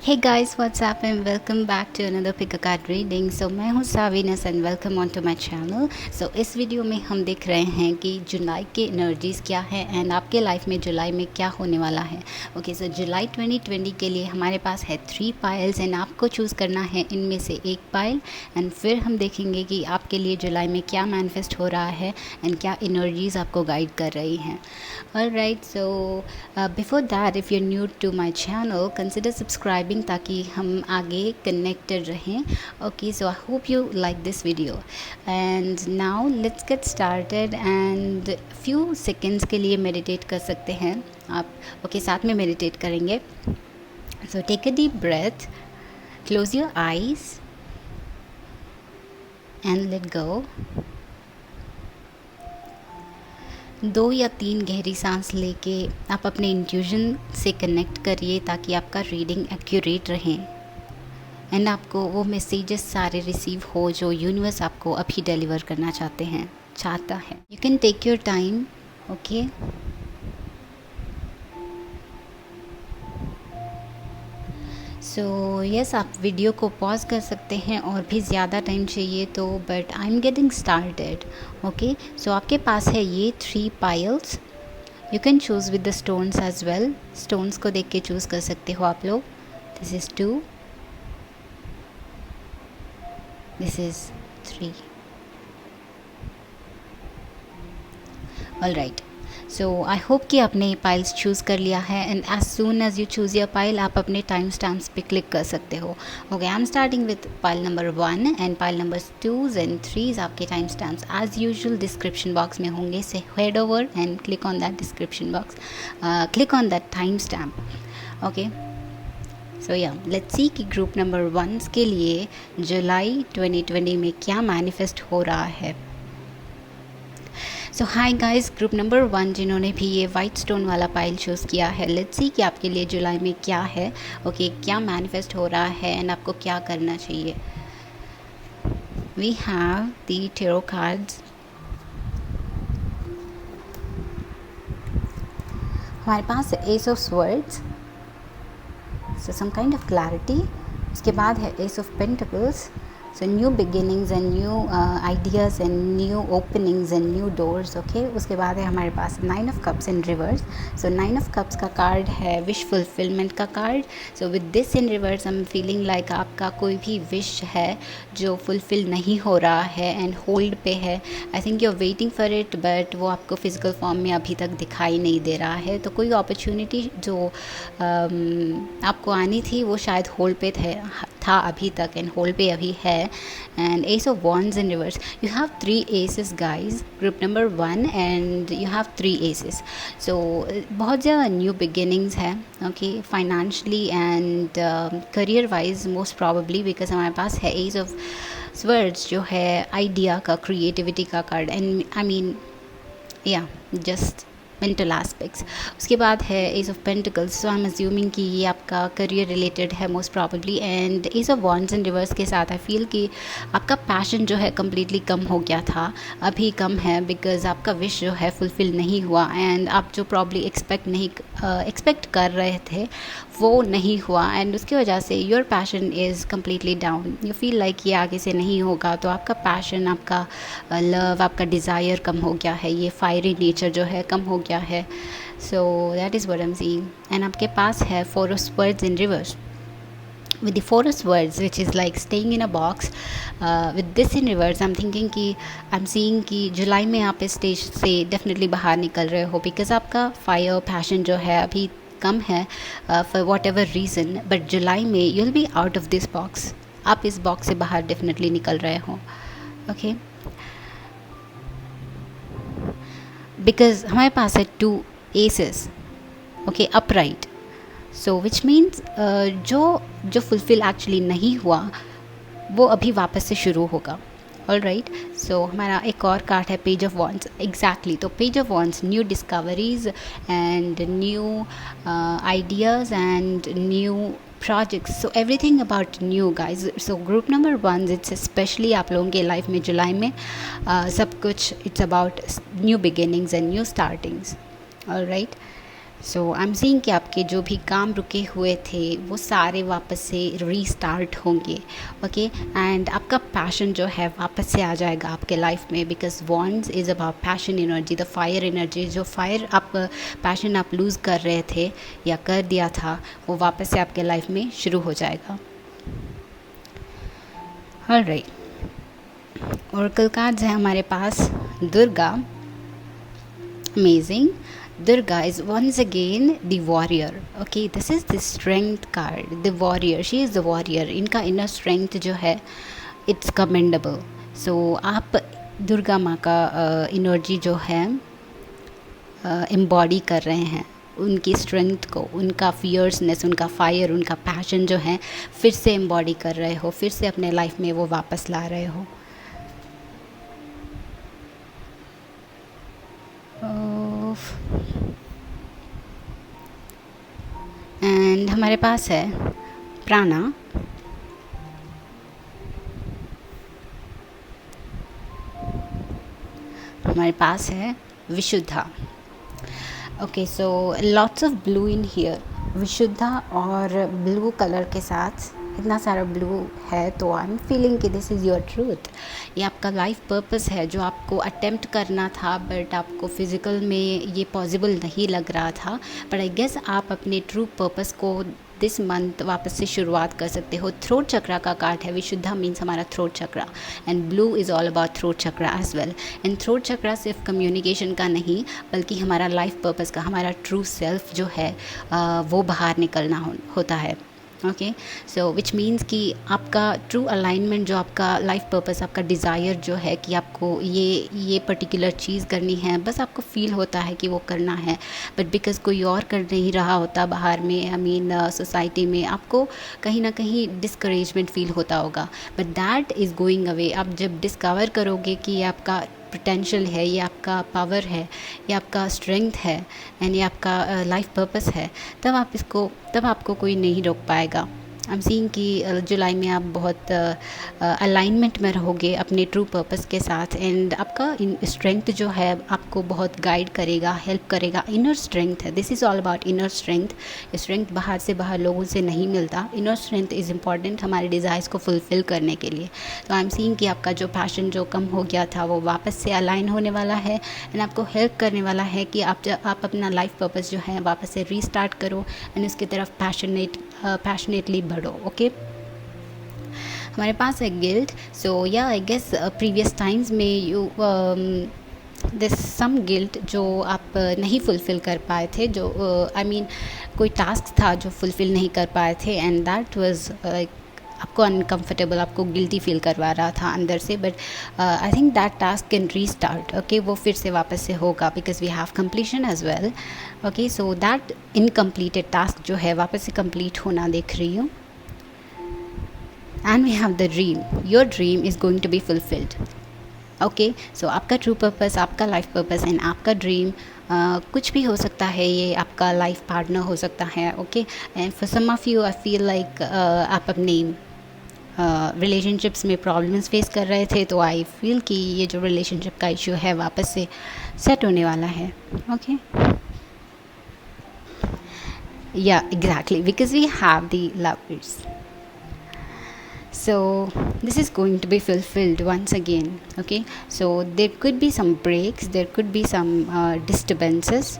Hey guys, what's up and welcome back to another pick a card reading. So मैं हूँ साविनस and welcome on to my channel. So इस video में हम देख रहे हैं कि जुलाई के एनर्जीज़ क्या है एंड आपके लाइफ में जुलाई में क्या होने वाला है. ओके सो जुलाई 2020 के लिए हमारे पास है 3 पाइल्स एंड आपको चूज़ करना है इनमें से एक पाइल एंड फिर हम देखेंगे कि आपके लिए जुलाई में क्या मैनिफेस्ट हो रहा है एंड क्या एनर्जीज़ आपको गाइड कर रही हैं. Alright, so before that if you are new to my channel consider subscribing ताकि हम आगे कनेक्टेड रहें. Okay, so I hope you like this video and now let's get started and few seconds के लिए meditate कर सकते हैं आप. ओके, साथ में मेडिटेट करेंगे. So take a deep breath, close your eyes and let go. 2 या 3 गहरी सांस लेके आप अपने इंट्यूशन से कनेक्ट करिए ताकि आपका रीडिंग एक्यूरेट रहे एंड आपको वो मैसेजेस सारे रिसीव हो जो यूनिवर्स आपको अभी डिलीवर करना चाहता है. You can take your time. Okay, so yes, आप वीडियो को पॉज कर सकते हैं और भी ज़्यादा टाइम चाहिए तो, but I am getting started. Okay, so आपके पास है ये 3 piles. You can choose with the stones as well. Stones को देख के चूज़ कर सकते हो आप लोग. This is 2, this is 3. All right, so I hope कि आपने पाइल्स चूज़ कर लिया है and as soon as you choose your pile आप अपने टाइम स्टैम्प्स पे क्लिक कर सकते हो. Okay, I am starting with pile number 1 and pile number 2 and 3. आपके time stamps as usual description box में होंगे. So head over and click on that description box, click on that time stamp. Okay, so yeah let's see कि group number 1 के लिए जुलाई 2020 में क्या manifest हो रहा है. सो हाय गाइस, ग्रुप नंबर 1 जिन्होंने भी ये वाइट स्टोन वाला पाइल चूज़ किया है, लेट्स सी कि आपके लिए जुलाई में क्या है. ओके, क्या मैनिफेस्ट हो रहा है एंड आपको क्या करना चाहिए. We have the tarot cards. हमारे पास है ace of swords, so some kind of clarity. उसके बाद है ace of pentacles, so new beginnings and new ideas and new openings and new doors. okay, उसके बाद है हमारे पास 9 of cups in reverse. so 9 of cups का card है wish fulfillment का card. so with this in reverse I'm feeling like आपका कोई भी wish है जो fulfill नहीं हो रहा है and hold पे है. I think you're waiting for it but वो आपको physical form में अभी तक दिखाई नहीं दे रहा है. तो कोई opportunity जो आपको आनी थी वो शायद hold पे था अभी तक एंड होल्ड पे अभी है. And ace of wands in reverse. You have 3 aces guys, group number 1 and you have 3 aces. So बहुत ज़्यादा न्यू बिगिनिंग्स है. Okay, financially and career wise most probably because हमारे पास है एस ऑफ स्वर्ड्स जो है आइडिया का, creativity का कार्ड एंड आई मीन या जस्ट मेंटल एस्पेक्ट्स. उसके बाद है ace of pentacles. So I am assuming कि ये आपका करियर रिलेटेड है most probably. And ace of wands in reverse के साथ आई फील कि आपका पैशन जो है कम्प्लीटली कम हो गया था, अभी कम है बिकॉज आपका विश जो है फुलफिल नहीं हुआ एंड आप जो प्रॉब्ली एक्सपेक्ट कर रहे थे वो नहीं हुआ एंड उसकी वजह से your passion is completely down. You feel like ये आगे से नहीं होगा. तो आपका पैशन, आपका लव, आपका डिज़ायर कम हो गया है. ये फायरी नेचर जो है कम हो गया है. So that is what I am seeing. And आपके पास है 4 of swords in reverse. With the 4 of swords which is like staying in a box, with this in reverse I'm thinking कि I'm seeing कि जुलाई में आप इस stage से definitely बाहर निकल रहे हो बिकॉज आपका फायर पैशन जो है अभी कम है for whatever reason. But जुलाई में you'll be out of this box. आप इस बॉक्स से बाहर डेफिनेटली निकल रहे हो. ओके, बिकॉज हमारे पास है 2 aces. Okay, upright. So which means जो फुलफिल एक्चुअली नहीं हुआ वो अभी वापस से शुरू होगा. ऑल राइट, सो हमारा एक और कार्ड है पेज ऑफ वॉन्ड्स. एग्जैक्टली, तो page of wands, new discoveries and new ideas and new projects. So everything about new guys. So group number 1 it's especially आप लोगों के लाइफ में जुलाई में सब कुछ it's about new beginnings and new startings. All right. So I am seeing कि आपके जो भी काम रुके हुए थे वो सारे वापस से रीस्टार्ट होंगे, ओके। एंड आपका पैशन जो है वापस से आ जाएगा आपके लाइफ में, because wands is about passion energy, the fire energy. जो फायर आप पैशन आप लूज़ कर रहे थे या कर दिया था, वो वापस से आपके लाइफ में शुरू हो जाएगा। ऑलराइट, ओरेकल कार्ड्स है हमारे पास Durga. Amazing. Durga is once again the warrior. Okay, this is the strength card. The warrior. She is the warrior. इनका inner strength जो है, it's commendable. So आप दुर्गा माँ का एनर्जी जो है एम्बॉडी कर रहे हैं, उनकी स्ट्रेंथ को, उनका फियर्सनेस, उनका फायर, उनका पैशन जो है फिर से एम्बॉडी कर रहे हो, फिर से अपने लाइफ में वो वापस ला रहे हो। एंड हमारे पास है प्राणा। हमारे पास है Vishuddha. Okay, so lots of blue in here. Vishuddha और ब्लू कलर के साथ इतना सारा ब्लू है, तो आई एम फीलिंग कि दिस इज़ योर ट्रूथ। ये आपका लाइफ पर्पस है जो आपको अटेम्प्ट करना था, बट आपको फिज़िकल में ये पॉसिबल नहीं लग रहा था। बट आई गेस आप अपने ट्रू पर्पस को दिस मंथ वापस से शुरुआत कर सकते हो। थ्रोट चक्रा का कार्ड है। विशुद्धा मीन्स हमारा throat chakra, and blue is all about throat chakra as well. And throat chakra सिर्फ कम्युनिकेशन का नहीं, बल्कि हमारा लाइफ पर्पस का, हमारा ट्रू सेल्फ जो है वो बाहर निकलना होता है। ओके, सो विच मीन्स कि आपका ट्रू अलाइनमेंट, जो आपका लाइफ पर्पस, आपका डिज़ायर जो है कि आपको ये पर्टिकुलर चीज़ करनी है, बस आपको फील होता है कि वो करना है, बट बिकॉज़ कोई और कर नहीं रहा होता बाहर में, आई मीन सोसाइटी में, आपको कहीं ना कहीं डिस्करेजमेंट फील होता होगा। But that is going away. आप जब डिस्कवर करोगे कि ये आपका पोटेंशियल है, ये आपका पावर है, ये आपका स्ट्रेंथ है, एंड ये आपका लाइफ पर्पस है, तब आपको कोई नहीं रोक पाएगा। आई एम सीइंग कि जुलाई में आप बहुत अलाइनमेंट में रहोगे अपने ट्रू पर्पस के साथ, एंड आपका स्ट्रेंथ जो है आपको बहुत गाइड करेगा, हेल्प करेगा। इनर स्ट्रेंथ है, this is all about inner strength. Strength बाहर से बाहर लोगों से नहीं मिलता। इनर स्ट्रेंथ इज़ इम्पॉर्टेंट हमारे डिज़ायर्स को फुलफ़िल करने के लिए। तो आई एम सीइंग कि आपका जो पैशन जो कम हो गया था वो वापस से अलाइन होने वाला है, एंड आपको हेल्प करने वाला है कि आप अपना लाइफ पर्पस जो है वापस से रीस्टार्ट करो, एंड उसकी तरफ पैशनेटली बढ़ो। ओके, हमारे पास है गिल्ट। सो या आई गेस प्रीवियस टाइम्स में यू दिस सम गिल्ट जो आप नहीं फुलफ़िल कर पाए थे, जो आई मीन कोई टास्क था जो फुलफ़िल नहीं कर पाए थे, एंड दैट वाज आपको अनकम्फर्टेबल, आपको गिल्टी फील करवा रहा था अंदर से। But I think that task can restart. Okay, वो फिर से वापस से होगा, because we have completion as well. Okay, so that incompleted task जो है वापस से कंप्लीट होना देख रही हूँ। And we have the dream. Your dream is going to be fulfilled. Okay, so आपका ट्रू पर्पस, आपका लाइफ पर्पस एंड आपका ड्रीम कुछ भी हो सकता है। ये आपका लाइफ पार्टनर हो सकता है। Okay, and for some of you I feel like आप अपनी रिलेशनशिप्स में प्रॉब्लम्स फेस कर रहे थे, तो आई फील कि ये जो रिलेशनशिप का इशू है वापस से सेट होने वाला है। ओके, या exactly, because we have the lovers. So this is going to be fulfilled once again. Okay, so there could be some breaks, there could be some disturbances.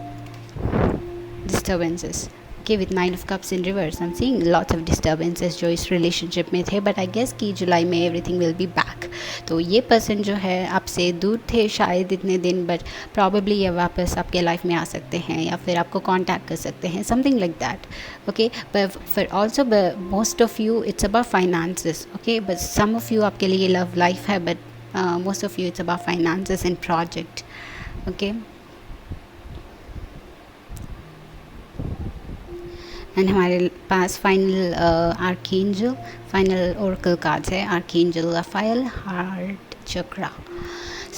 Okay, with 9 of cups in reverse, I'm seeing lots of disturbances जो इस relationship में थे, but I guess कि जुलाई में everything will be back. तो ये person जो है आपसे दूर थे शायद इतने दिन, but probably ये वापस आपके life में आ सकते हैं, या फिर आपको contact कर सकते हैं, something like that. Okay, but for also most of you it's about finances. Okay, but some of you आपके लिए love life है, but most of you it's about finances and project. Okay, and हमारे पास final archangel, final oracle cards है archangel Raphael, heart chakra.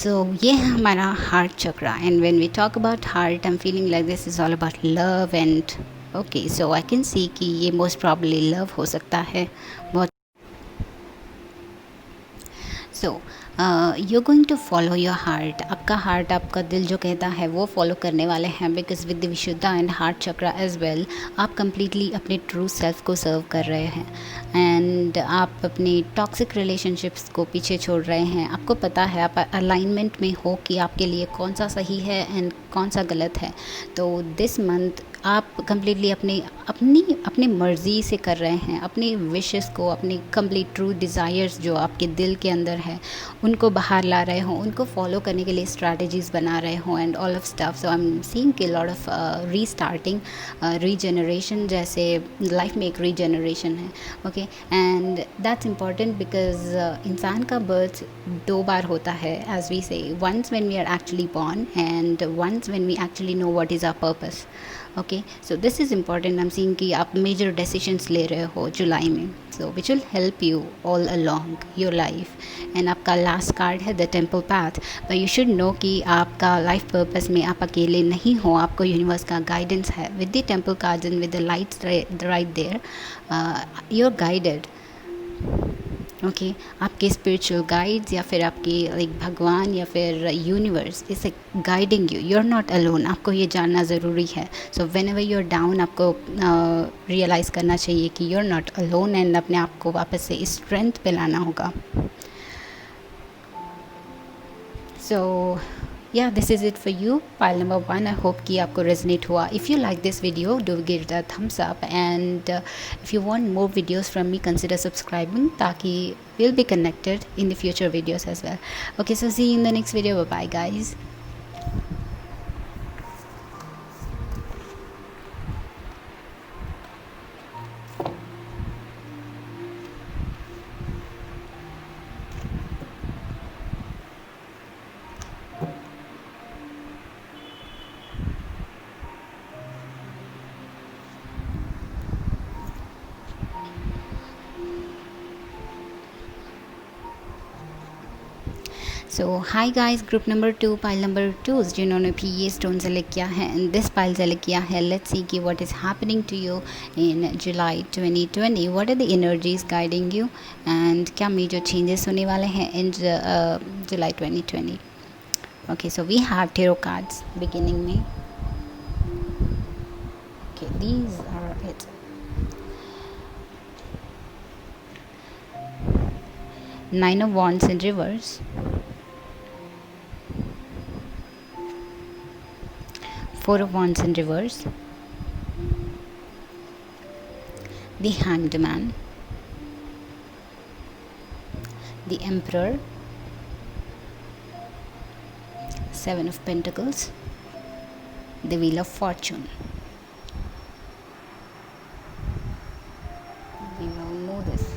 So ये है हमारा heart chakra, and when we talk about heart I am feeling like this is all about love and okay, so I can see कि ये most probably love हो सकता है बहुत। So you going to follow your heart. आपका heart, आपका दिल जो कहता है वो फॉलो करने वाले हैं, because with the Vishuddha and heart chakra as well आप कम्प्लीटली अपने ट्रू सेल्फ को सर्व कर रहे हैं. एंड आप अपनी टॉक्सिक रिलेशनशिप्स को पीछे छोड़ रहे हैं. आपको पता है, आप अलाइनमेंट में हो कि आपके लिए कौन सा सही है एंड कौन सा गलत है. तो दिस मंथ आप कम्प्लीटली अपनी मर्ज़ी से कर रहे हैं. अपनी विशेस को, अपनी कंप्लीट ट्रू डिज़ायर्स जो आपके दिल के अंदर है उनको बाहर ला रहे हो, उनको फॉलो करने के लिए स्ट्रैटेजीज़ बना रहे हो and all of stuff. So I am seeing कि लॉट ऑफ रीस्टार्टिंग, रीजनरेशन, जैसे लाइफ में एक रीजनरेशन है. Okay, and that's important because इंसान का बर्थ 2 बार होता है, as we say, once when we are actually born and once when we actually know what is our purpose. Okay, so this is important. I am seeing कि आप major decisions ले रहे हो जुलाई में, so which will help you all along your life. And आपका last card है the temple path. But you should know कि आपका लाइफ पर्पस में आप अकेले नहीं हो, आपको यूनिवर्स का गाइडेंस है. With the temple cards and with the lights right there, you are guided. Okay, आपके स्पिरिचुअल गाइड्स या फिर आपकी लाइक भगवान या फिर universe is guiding you. You are not alone. आपको ये जानना ज़रूरी है. So whenever you are down, आपको रियलाइज़ करना चाहिए कि you are not alone and अपने आप को वापस से स्ट्रेंथ पे लाना होगा. सो yeah, this is it for you, pile number 1. I hope कि आपको resonate हुआ. If you like this video, do give it a thumbs up, and if you want more videos from me, consider subscribing ताकि we'll be connected in the future videos as well. Okay, so see you in the next video. Bye bye guys. So hi guys, group number 2, pile number 2 जिन्होंने भी ये stone select किया है and this pile select किया है. Let's see कि what is happening to you in July 2020. What are the energies guiding you and क्या major changes होने वाले हैं in July 2020. Okay, so we have tarot cards beginning में. Okay, these are it. Nine of Wands in reverse, Four of Wands in reverse, the Hanged Man, the Emperor, Seven of Pentacles, the Wheel of Fortune. We will know this.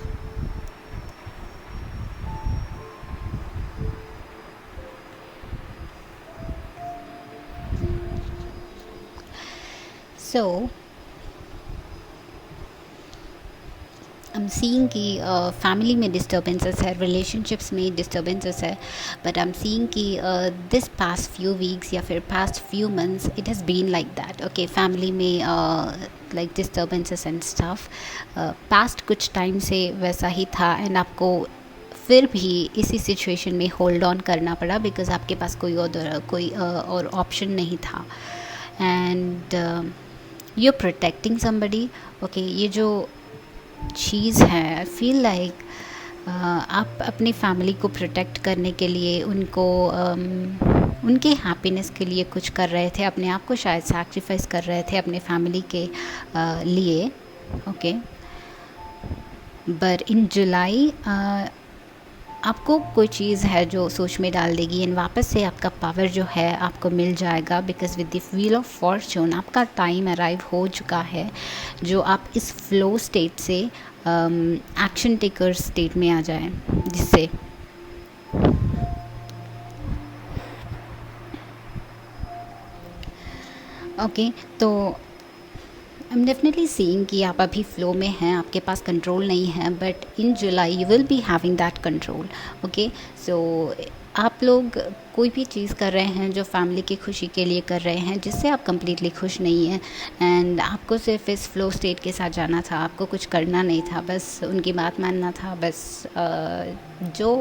So I'm seeing कि family में disturbances है, relationships में disturbances है. But I am seeing कि this past few weeks या फिर past few months it has been like that. Okay, family में like disturbances and stuff past कुछ टाइम से वैसा ही था एंड आपको फिर भी इसी सिचुएशन में होल्ड ऑन करना पड़ा बिकॉज आपके पास कोई और ऑप्शन नहीं था. And you are protecting somebody. Okay, ये जो चीज़ है, आई फील लाइक आप अपनी फैमिली को प्रोटेक्ट करने के लिए उनको उनके हैप्पीनेस के लिए कुछ कर रहे थे, अपने आप को शायद सैक्रिफाइस कर रहे थे अपने फैमिली के लिए. ओके, बट इन जुलाई आपको कोई चीज़ है जो सोच में डाल देगी एंड वापस से आपका पावर जो है आपको मिल जाएगा because with the wheel of Fortune आपका टाइम अराइव हो चुका है जो आप इस फ्लो स्टेट से एक्शन टेकर स्टेट में आ जाए, जिससे ओके तो आई एम डेफिनेटली सीइंग कि आप अभी फ्लो में हैं, आपके पास कंट्रोल नहीं है, but in July you will be having that control. Okay, so आप लोग कोई भी चीज़ कर रहे हैं जो फैमिली की खुशी के लिए कर रहे हैं जिससे आप कम्प्लीटली खुश नहीं हैं एंड आपको सिर्फ इस फ्लो स्टेट के साथ जाना था, आपको कुछ करना नहीं था, बस उनकी बात मानना था, बस जो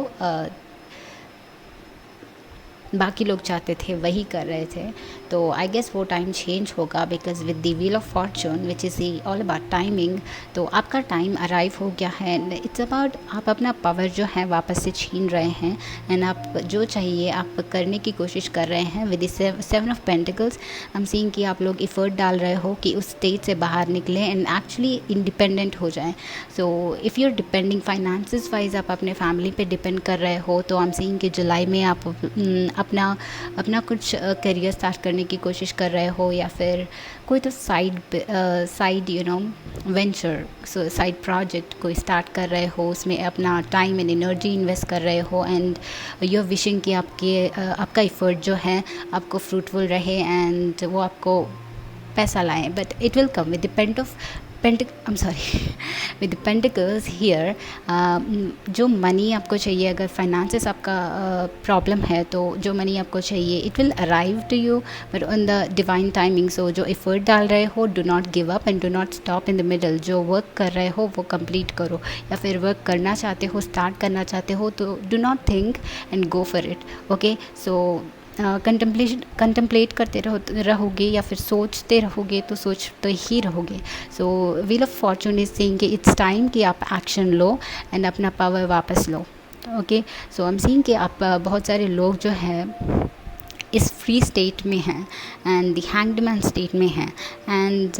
बाकी लोग चाहते थे वही कर रहे थे। तो आई गेस वो टाइम चेंज होगा, because with the wheel of Fortune which is all about timing, तो आपका टाइम अराइव हो गया है। इट्स अबाउट आप अपना पावर जो है वापस से छीन रहे हैं, एंड आप जो चाहिए आप करने की कोशिश कर रहे हैं with the 7 of pentacles. I am seeing कि आप लोग एफर्ट डाल रहे हो कि उस स्टेज से बाहर निकलें एंड एक्चुअली इंडिपेंडेंट हो जाएं। So if you are depending finances wise, आप अपने फैमिली पे डिपेंड कर रहे हो, तो आई एम सीइंग कि जुलाई में आप अपना कुछ करियर स्टार्ट करने की कोशिश कर रहे हो, या फिर कोई तो साइड वेंचर, साइड प्रोजेक्ट कोई स्टार्ट कर रहे हो, उसमें अपना टाइम एंड एनर्जी इन्वेस्ट कर रहे हो, एंड यू आर विशिंग कि आपका एफर्ट जो है आपको फ्रूटफुल रहे एंड वो आपको पैसा लाएं, but it will come with the with the pentacles here। जो मनी आपको चाहिए, अगर फाइनेंसेस आपका प्रॉब्लम है, तो जो मनी आपको चाहिए it will arrive to you, but on the divine timing. So जो एफर्ट डाल रहे हो, do not give up and do not stop in the middle. जो वर्क कर रहे हो वो कंप्लीट करो, या फिर वर्क करना चाहते हो, स्टार्ट करना चाहते हो, तो do not think and go for it. Okay, so contemplate करते रहोगे या फिर सोचते रहोगे तो सोचते ही रहोगे। So wheel of fortune is saying कि इट्स टाइम कि आप एक्शन लो एंड अपना पावर वापस लो। Okay, so I am seeing कि आप बहुत सारे लोग जो हैं इस फ्री स्टेट में हैं and the hanged man state में हैं, एंड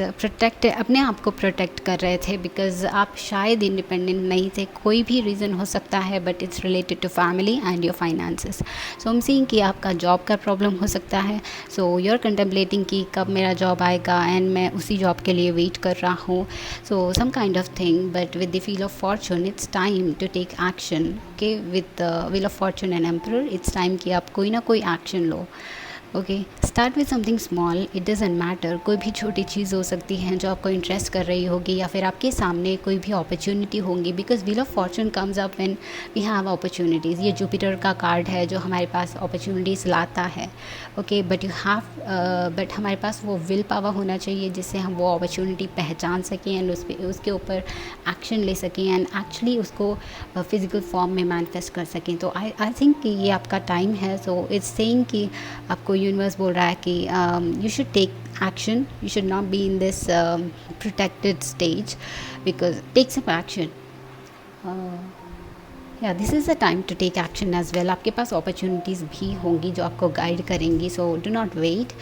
अपने आप को प्रोटेक्ट कर रहे थे, बिकॉज आप शायद इंडिपेंडेंट नहीं थे। कोई भी रीज़न हो सकता है, but it's related to family and your finances. So हम सीइंग कि आपका जॉब का प्रॉब्लम हो सकता है। सो यू आर कंटेम्पलेटिंग कि कब मेरा जॉब आएगा एंड मैं उसी जॉब के लिए वेट कर रहा हूँ, so some kind of thing. But with the wheel of fortune it's time to take action. Okay, with the wheel of fortune and emperor it's time कि आप कोई ना कोई एक्शन लो। Okay, start with something small, it doesn't matter. कोई भी छोटी चीज़ हो सकती है जो आपको इंटरेस्ट कर रही होगी, या फिर आपके सामने कोई भी अपॉर्चुनिटी होंगी, because wheel of fortune comes up when we have opportunities. ये जुपिटर का कार्ड है जो हमारे पास अपॉर्चुनिटीज़ लाता है। ओके, बट बट हमारे पास वो विल पावर होना चाहिए जिससे हम वो अपॉर्चुनिटी पहचान सकें एंड उसके ऊपर एक्शन ले सकें एंड एक्चुअली उसको फिजिकल फॉर्म में मैनिफेस्ट कर सकें। तो आई थिंक कि ये आपका टाइम है। सो इट्स सेइंग कि आपको यूनिवर्स बोल रहा है कि you should take action, you should not be in this protected stage, because take some action. Yeah this is the time to take action as well. आपके पास opportunities भी होंगी जो आपको गाइड करेंगी, so do not wait.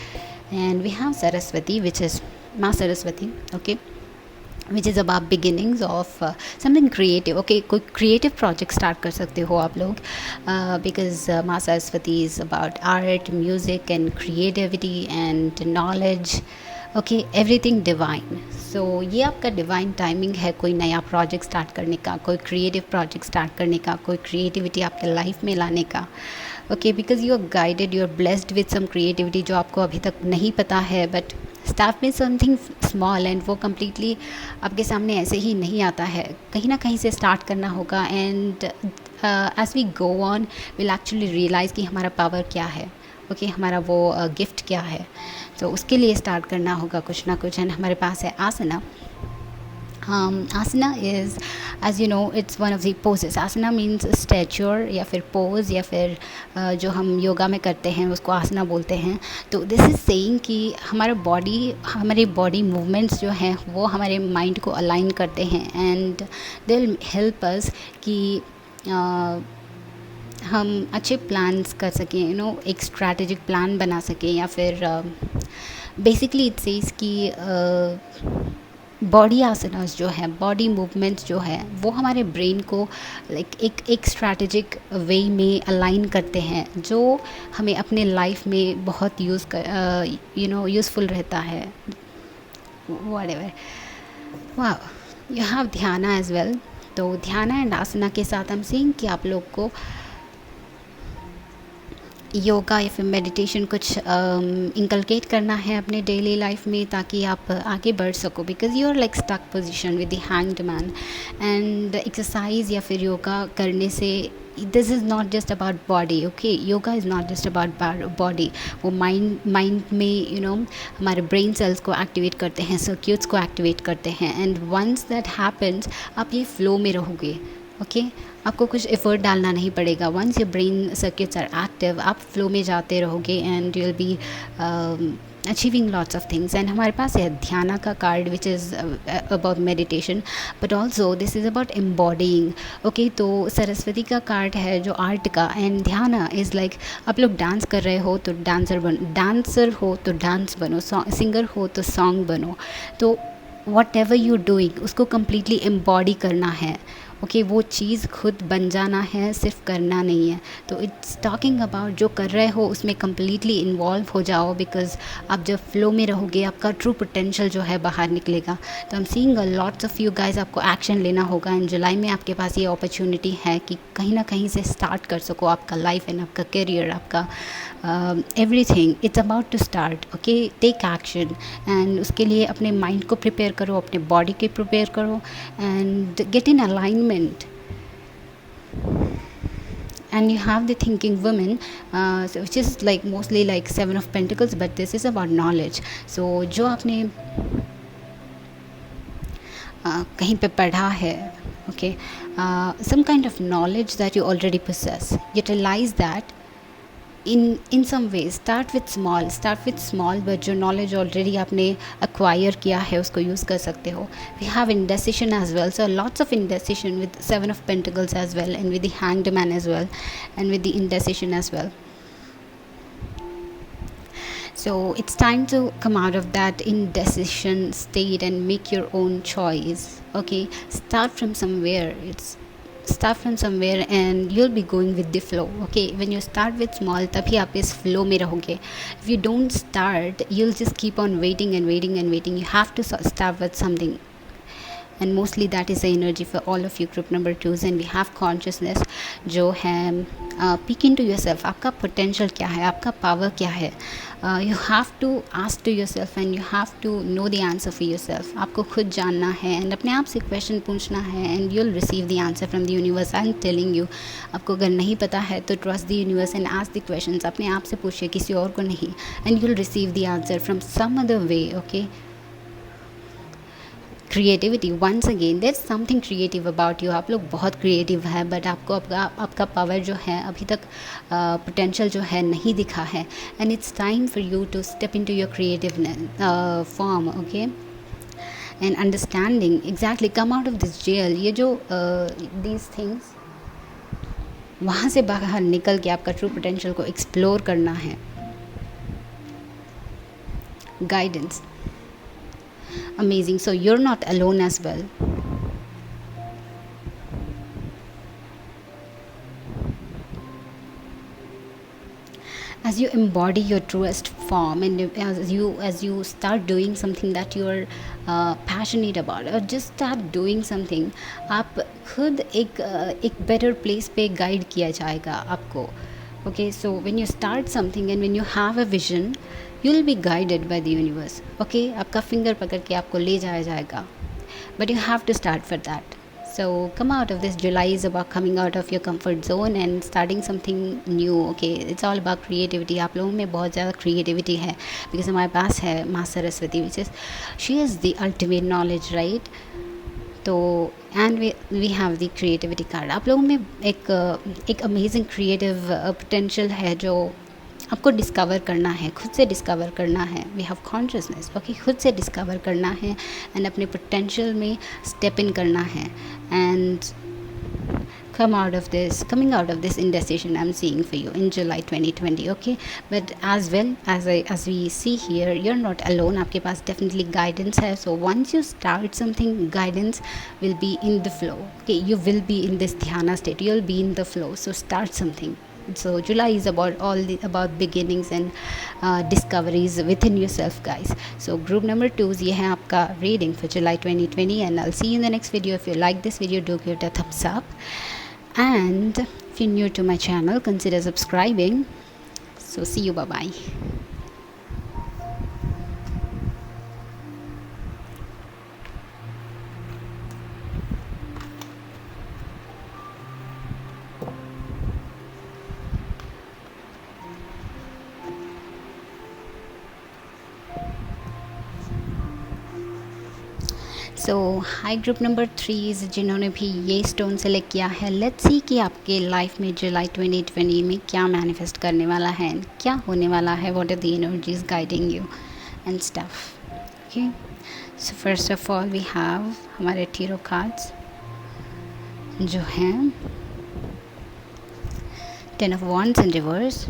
And we have Saraswati which is माँ Saraswati. Okay, which is about beginnings of something creative. Okay, कोई creative project start कर सकते हो आप लोग, बिकॉज माँ Saraswati is about art, music and creativity and knowledge. Okay, everything divine. So ये आपका डिवाइन टाइमिंग है कोई नया प्रोजेक्ट स्टार्ट करने का, कोई क्रिएटिव प्रोजेक्ट स्टार्ट करने का, कोई क्रिएटिविटी आपके लाइफ में लाने का। Okay, because you are guided, you are blessed with some creativity जो आपको अभी तक नहीं पता है, बट स्टार्ट में समथिंग स्मॉल एंड वो कम्प्लीटली आपके सामने ऐसे ही नहीं आता है, कहीं ना कहीं से स्टार्ट करना होगा। And as we go on will actually realise कि हमारा पावर क्या है। ओके, हमारा वो गिफ्ट क्या है। तो उसके लिए स्टार्ट करना होगा कुछ ना कुछ। एंड हमारे पास है asana. Asana is, as you know, it's one of the poses. Asana means stature या फिर पोज, या फिर जो हम योगा में करते हैं उसको आसना बोलते हैं। तो दिस इज़ सेइंग कि हमारे बॉडी मूवमेंट्स जो हैं वो हमारे माइंड को अलाइन करते हैं and they will help us कि हम अच्छे प्लान्स कर सकें, एक स्ट्रैटेजिक प्लान बना सकें, या फिर बेसिकली इट सेज कि बॉडी आसनास जो है, बॉडी मूवमेंट्स जो है, वो हमारे ब्रेन को एक स्ट्रैटेजिक वे में अलाइन करते हैं, जो हमें अपने लाइफ में बहुत यूज़फुल रहता है। व्हाटएवर। वाह, यू हैव ध्याना एज वेल। तो ध्याना एंड आसना के साथ हम सीइंग कि आप लोग को योगा या फिर मेडिटेशन कुछ इंकलकेट करना है अपने डेली लाइफ में, ताकि आप आगे बढ़ सको, because you are like stuck position with the hanged man. And exercise या फिर योगा करने से this is not just about body. Okay, yoga is not just about body. वो माइंड में हमारे ब्रेन सेल्स को एक्टिवेट करते हैं, सर्क्यूट्स को एक्टिवेट करते हैं, एंड वंस दैट हैपन्स आप ये फ्लो में रहोगे। ओके आपको कुछ एफर्ट डालना नहीं पड़ेगा. Once your brain circuits are active, आप फ्लो में जाते रहोगे and you will be achieving lots of things. And हमारे पास है ध्याना का card which is about meditation, but also this is about embodying. Okay, तो सरस्वती का कार्ड है जो आर्ट का, एंड ध्याना इज़ लाइक आप लोग डांस कर रहे हो तो डांसर हो तो डांस बनो, सिंगर हो तो सॉन्ग बनो. तो वॉट एवर यू डूइंग उसको कम्प्लीटली एम्बॉडी करना है. ओके वो चीज़ खुद बन जाना है, सिर्फ करना नहीं है. तो इट्स टॉकिंग अबाउट जो कर रहे हो उसमें कम्प्लीटली इन्वॉल्व हो जाओ, बिकॉज आप जब फ्लो में रहोगे आपका ट्रू पोटेंशियल जो है बाहर निकलेगा. तो आई am seeing lots of you guys, आपको एक्शन लेना होगा. इन जुलाई में आपके पास ये अपॉर्चुनिटी है कि कहीं ना कहीं से स्टार्ट कर सको आपका लाइफ एंड आपका करियर, आपका everything. It's about to start. Okay take action, and उसके लिए अपने माइंड को प्रिपेयर करो, अपने बॉडी को प्रिपेयर करो, and get in alignment. And you have the thinking woman, so which is like mostly like 7 of Pentacles, but this is about knowledge. So जो आपने कहीं पे पढ़ा है, okay, some kind of knowledge that you already possess, utilize that in some ways. Start with small, but जो knowledge already आपने acquire किया है उसको use कर सकते हो. We have indecision as well, so lots of indecision with 7 of Pentacles as well, and with the Hanged Man as well, and with the indecision as well. So it's time to come out of that indecision state and make your own choice. Okay, start from somewhere and you'll be going with the flow. Okay, when you start with small तभी आप इस flow में रहोगे. If you don't start, you'll just keep on waiting. You have to start with something, and mostly that is the energy for all of you group number 2s. And we have consciousness जो है peek into yourself. आपका potential क्या है, आपका power क्या है. You have to ask to yourself and you have to know the answer for yourself. आपको खुद जानना है and अपने आप से question पूछना है, and you'll receive the answer from the universe. I'm telling you, आपको अगर नहीं पता है तो trust the universe and ask the questions. अपने आप से पूछिए, किसी और को नहीं, and you'll receive the answer from some other way. Okay, creativity, once again there is something creative about you. आप लोग बहुत क्रिएटिव है, बट आपको आपका पावर जो है अभी तक पोटेंशियल जो है नहीं दिखा है. And it's time for you to step into your creative form. Okay, and understanding exactly come out of this jail. ये जो दीज थिंग्स, वहाँ से बाहर निकल के आपका ट्रू पोटेंशियल को एक्सप्लोर करना है. Guidance, amazing. So you're not alone as well. As you embody your truest form, and as you start doing something that you're passionate about, or just start doing something, आप खुद एक better place पे guide किया जाएगा आपको. Okay, so when you start something and when you have a vision, you'll be guided by the universe. Okay, आपका finger पकड़ के आपको ले जाया जाएगा, but you have to start for that. So come out of this. July is about coming out of your comfort zone and starting something new. Okay, it's all about creativity. आप लोगों में बहुत ज़्यादा creativity है, because हमारे पास है माँ Saraswati, which is she is the ultimate knowledge, right? तो and we have the creativity card. आप लोगों में एक अमेजिंग क्रिएटिव पोटेंशियल है जो आपको डिस्कवर करना है, खुद से डिस्कवर करना है. We have consciousness. ओके, खुद से डिस्कवर करना है एंड अपने पोटेंशियल में स्टेप इन करना है. And coming out of this indecision I'm seeing for you in July 2020. Okay, but as well as we see here, you're not alone. आपके पास definitely guidance है. So once you start something, guidance will be in the flow. Okay, you will be in this dhyana state, you'll be in the flow. So start something. So July is about beginnings and discoveries within yourself, guys. So group number 2, ये है आपका reading for July 2020, and I'll see you in the next video. If you like this video, do give it a thumbs up, and if you're new to my channel, consider subscribing. So see you, bye bye. So high group number 3 जिन्होंने भी ये stone select किया है, let's see कि आपके life में जुलाई 2020 में क्या मैनिफेस्ट करने वाला है, क्या होने वाला है, what are the energies guiding you and stuff. Okay, so first of all we have हमारे टीरो कार्ड्स जो हैं 10 of Wands in reverse.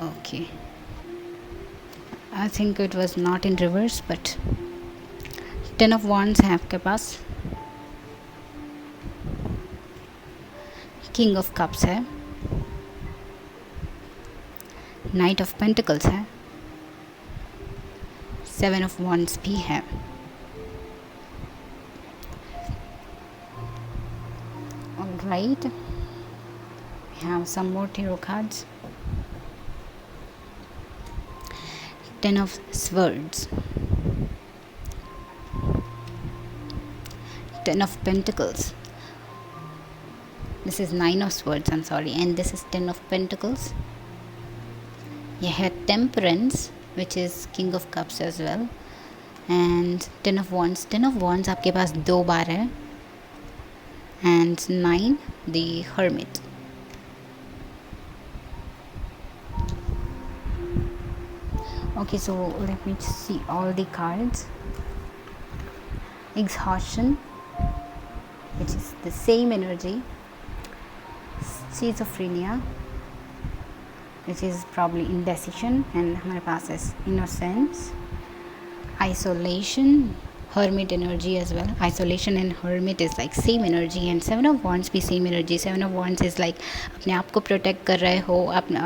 Okay, I think it was not in reverse, but 10 of Wands है आपके पास. King of Cups है. Knight of Pentacles है. 7 of Wands भी है. Alright, we have some more tarot cards. 10 of Swords, 10 of Pentacles. This is 9 of Swords, I'm sorry, and this is 10 of Pentacles. You had Temperance, which is King of Cups as well, and 10 of Wands. 10 of Wands आपके पास 2 बार है, and 9 the Hermit. Okay, so let me see all the cards. Exhaustion, which is the same energy. Schizophrenia, which is probably indecision, and हमारे पास है innocence. Isolation, hermit energy as well. Isolation and hermit is like same energy, and 7 of Wands भी same energy. 7 of Wands is like अपने आप को protect कर रहे हो, अपना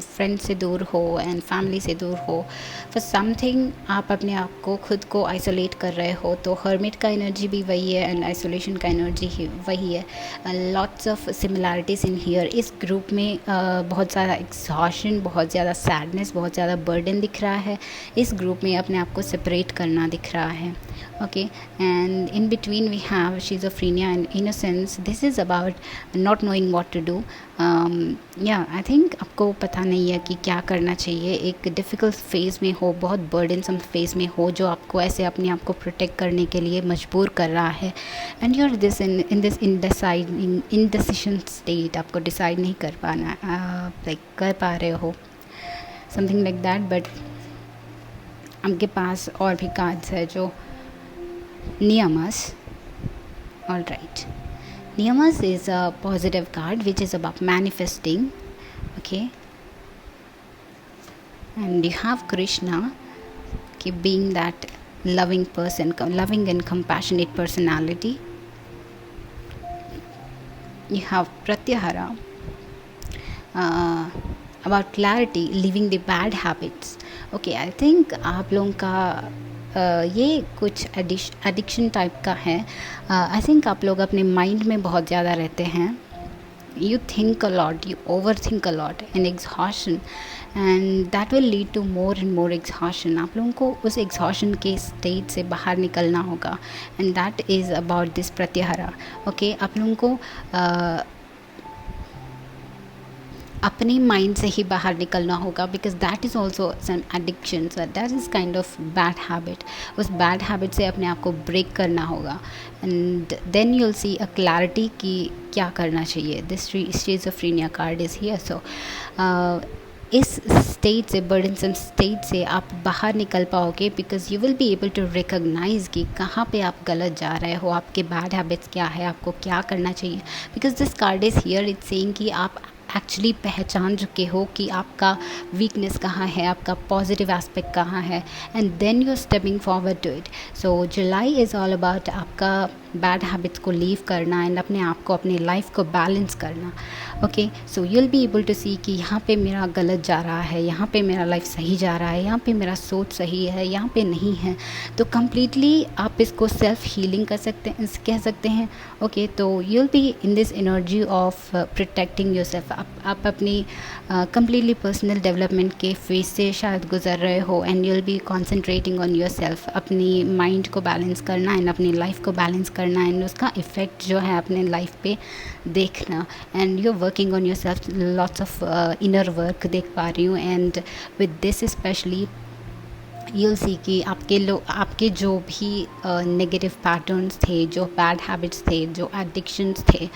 फ्रेंड से दूर हो एंड फैमिली से दूर हो, फॉर समथिंग आप अपने आप को खुद को आइसोलेट कर रहे हो. तो हर्मिट का एनर्जी भी वही है एंड आइसोलेशन का एनर्जी ही वही है. Lots of similarities in here. इस ग्रुप में बहुत ज़्यादा एग्जॉशन, बहुत ज़्यादा सैडनेस, बहुत ज़्यादा बर्डन दिख रहा है. इस ग्रुप में अपने आप को सेपरेट करना दिख रहा है. Okay, and in between we have schizophrenia and innocence. This is about not knowing what to do. Yeah, I think आपको पता नहीं है कि क्या करना चाहिए. एक डिफ़िकल्ट फेज़ में हो, बहुत बर्डनसम फेज़ में हो, जो आपको ऐसे अपने आप को प्रोटेक्ट करने के लिए मजबूर कर रहा है. And you're this in this indecision state. आपको डिसाइड नहीं कर पाना, लाइक कर पा रहे हो, समथिंग लाइक दैट. बट आपके पास और भी कार्ड्स है जो Niyamas. All right, Niyamas is a positive card which is about manifesting. Okay, and you have Krishna, okay, being that loving person, loving and compassionate personality. You have Pratyahara, about clarity, leaving the bad habits. Okay, I think आप लोगों का ये कुछ addiction type का है. I think आप लोग अपने माइंड में बहुत ज़्यादा रहते हैं. You think a lot, you over think a lot, and exhaustion, and that will lead to more and more exhaustion. आप लोगों को उस एग्जॉशन के स्टेट से बाहर निकलना होगा, and that is about this pratyahara. Okay, आप लोगों को अपने माइंड से ही बाहर निकलना होगा, because that is also some addiction, that is kind of bad habit. उस बैड हैबिट से अपने आप को ब्रेक करना होगा, and then you'll see a clarity कि क्या करना चाहिए. This schizophrenia card is here. So इस स्टेट से, बर्डनसम स्टेट से आप बाहर निकल पाओगे, because you will be able to recognise कि कहाँ पे आप गलत जा रहे हो, आपके बैड हैबिट्स क्या है, आपको क्या करना चाहिए. Because this card is here, it's saying कि आप एक्चुअली पहचान चुके हो कि आपका वीकनेस कहाँ है, आपका पॉजिटिव एस्पेक्ट कहाँ है, and then you are stepping forward to it. So July is all about आपका बैड हैबिट्स को लीव करना एंड अपने आप को, अपनी लाइफ को बैलेंस करना. Okay, so you will be able to see कि यहाँ पे मेरा गलत जा रहा है, यहाँ पे मेरा लाइफ सही जा रहा है, यहाँ पे मेरा सोच सही है, यहाँ पे नहीं है. तो कम्प्लीटली आप इसको सेल्फ हीलिंग कर सकते हैं, कह सकते हैं. ओके, तो you will be in this energy of protecting yourself. आप अपनी कम्प्लीटली पर्सनल डेवलपमेंट के फेज से शायद गुजर रहे हो, and you will be concentrating on yourself. अपनी माइंड को बैलेंस करना एंड अपनी लाइफ को बैलेंस करना, एंड उसका इफ़ेक्ट जो है अपने लाइफ पे देखना. And you are working on yourself, lots of inner work देख पा रही हूँ. And with this specially you'll see कि आपके जो भी नेगेटिव पैटर्न्स थे, जो बैड हैबिट्स थे, जो एडिक्शंस थे,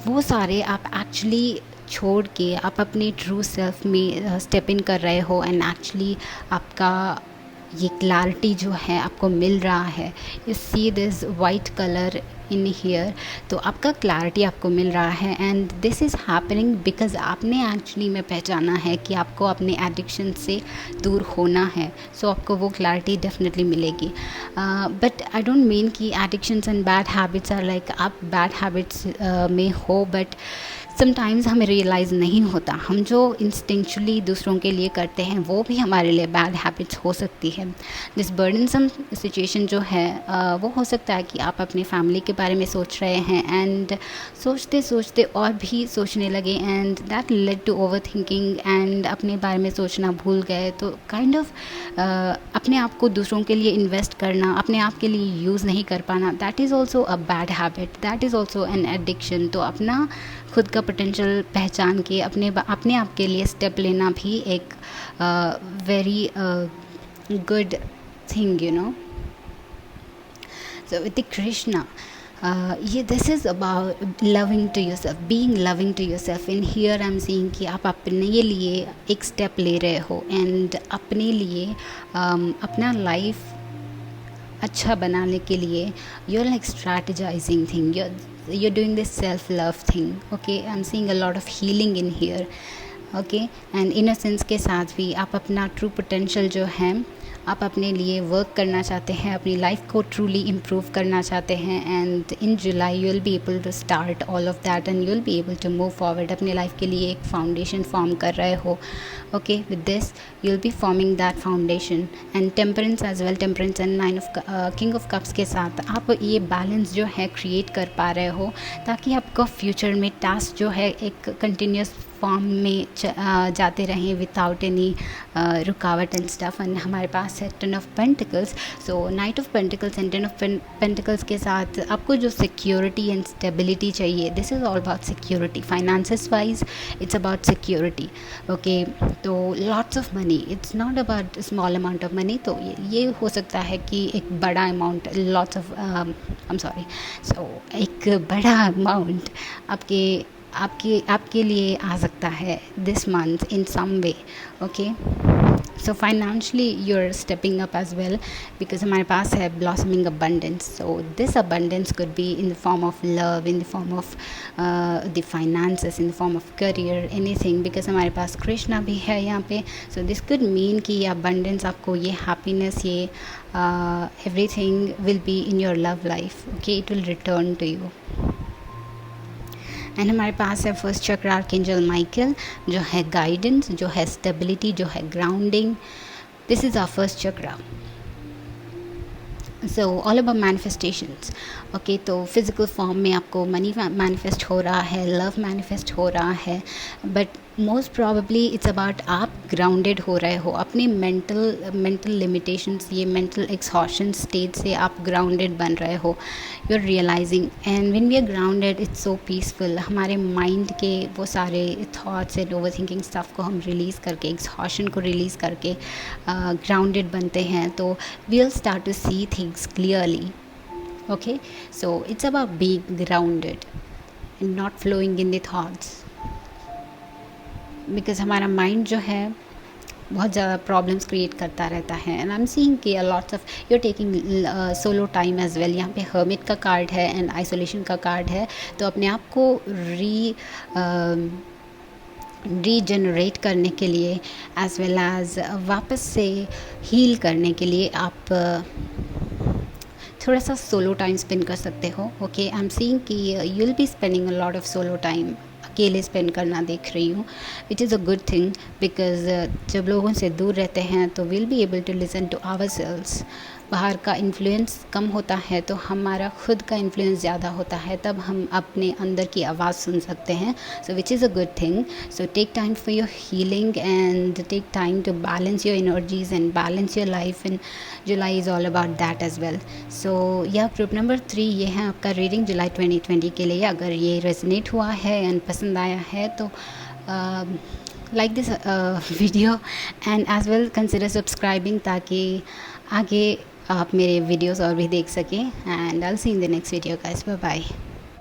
वो सारे आप एक्चुअली छोड़ के आप अपने ट्रू सेल्फ में स्टेप इन कर रहे हो, एंड एक्चुअली आपका ये क्लैरिटी जो है आपको मिल रहा है. You see this white colour in here, तो आपका क्लैरिटी आपको मिल रहा है, and this is happening because आपने एक्चुअली में पहचाना है कि आपको अपने एडिक्शन से दूर होना है. सो आपको वो क्लैरिटी डेफिनेटली मिलेगी. बट आई डोंट मीन कि addictions and bad habits are like आप बैड हैबिट्स में हो, बट समटाइम्स हमें रियलाइज़ नहीं होता. हम जो इंस्टिंक्चुअली दूसरों के लिए करते हैं वो भी हमारे लिए बैड हैबिट्स हो सकती है. दिस बर्डनसम सिचुएशन जो है वो हो सकता है कि आप अपने फैमिली के बारे में सोच रहे हैं, एंड सोचते सोचते और भी सोचने लगे, and that led to over thinking, and अपने बारे में सोचना भूल गए. तो काइंड ऑफ अपने आप को दूसरों के लिए इन्वेस्ट करना, अपने आप के लिए यूज़ नहीं कर पाना, that is also a bad habit, that is also an addiction. तो अपना खुद का पोटेंशियल पहचान के अपने आप के लिए स्टेप लेना भी एक very good thing, you know. So with Krishna, ये this is about loving to yourself, being loving to yourself. In here I am seeing कि आप अपने लिए एक स्टेप ले रहे हो, एंड अपने लिए अपना लाइफ अच्छा बनाने के लिए you're like strategizing thing, you're doing this self love thing. Okay, I'm seeing a lot of healing in here. Okay, and innocence के साथ भी आप अपना ट्रू पोटेंशियल जो है आप अपने लिए वर्क करना चाहते हैं, अपनी लाइफ को ट्रूली इम्प्रूव करना चाहते हैं, and in July you will be able to start all of that, and you will be able to move forward. अपने लाइफ के लिए एक फाउंडेशन फॉर्म कर रहे हो. Okay, with this you will be forming that foundation. And temperance as well, temperance and nine of king of cups के साथ आप ये बैलेंस जो है क्रिएट कर पा रहे हो, ताकि आपका फ्यूचर में टास्क जो है एक कंटिन्यूस फॉर्म में जाते रहें विदाउट एनी रुकावट एंड स्टफ. एंड हमारे पास है ten of pentacles. So knight of pentacles and ten of pentacles के साथ आपको जो सिक्योरिटी एंड स्टेबिलिटी चाहिए, this is all about security. Finances wise it's about security. Okay, तो lots of money, it's not about small amount of money. तो ये हो सकता है कि एक बड़ा अमाउंट, लॉट्स ऑफ सो एक बड़ा अमाउंट आपके लिए आ सकता है this month in some way. Okay, so financially you are stepping up as well, because हमारे पास है blossoming abundance. So this abundance could be in the form of love, in the form of the finances, in the form of career, anything, because हमारे पास कृष्णा भी है यहाँ पे. So this could mean कि ये अबंडेंस आपको, ये हैप्पीनेस, ये everything will be in your love life. Okay, it will return to you. And हमारे पास है फर्स्ट चक्र आर्कएंजल माइकल, जो है गाइडेंस, जो है स्टेबिलिटी, जो है grounding. This is our first chakra. So all about manifestations. Okay, तो फिज़िकल फॉर्म में आपको मनी मैनिफेस्ट हो रहा है, लव मैनिफेस्ट हो रहा है, but most probably it's about आप ग्राउंडेड हो रहे हो. अपनी मेंटल लिमिटेशंस, ये मेंटल एक्सहॉशन स्टेट से आप ग्राउंडेड बन रहे हो. You are realizing, and when we are grounded it's so peaceful. हमारे माइंड के वो सारे thoughts and over thinking stuff को हम रिलीज़ करके, एक्सहॉशन को रिलीज़ करके ग्राउंडेड बनते हैं. तो we will start to see things clearly. Okay, so it's about being grounded and not flowing in the thoughts, because हमारा माइंड जो है बहुत ज़्यादा प्रॉब्लम्स क्रिएट करता रहता है. एंड आई एम सीइंग कि lots of you are taking solo time as well. यहाँ पे हर्मिट का कार्ड है एंड आइसोलेशन का कार्ड है. तो अपने आप को रीजनरेट करने के लिए एज वेल एज वापस से हील करने के लिए आप थोड़ा सा सोलो टाइम स्पेंड कर सकते हो. ओके, आई एम सीइंग कि you will be spending a lot of solo time. अकेले स्पेंड करना देख रही हूँ, which is a good thing, because जब लोगों से दूर रहते हैं तो will be able to listen to ourselves. बाहर का इन्फ्लुएंस कम होता है तो हमारा खुद का इन्फ्लुएंस ज़्यादा होता है, तब हम अपने अंदर की आवाज़ सुन सकते हैं. So which is a good thing. So take time for your healing and take time to balance your energies and balance your life. And July is all about that as well. So यह group number 3, ये है आपका reading जुलाई 2020 के लिए. अगर ये resonate हुआ है एंड पसंद आया है तो like this video and as well consider subscribing ताकि आगे आप मेरे वीडियोस और भी देख सकें. And I'll see you in the next video guys. Bye bye.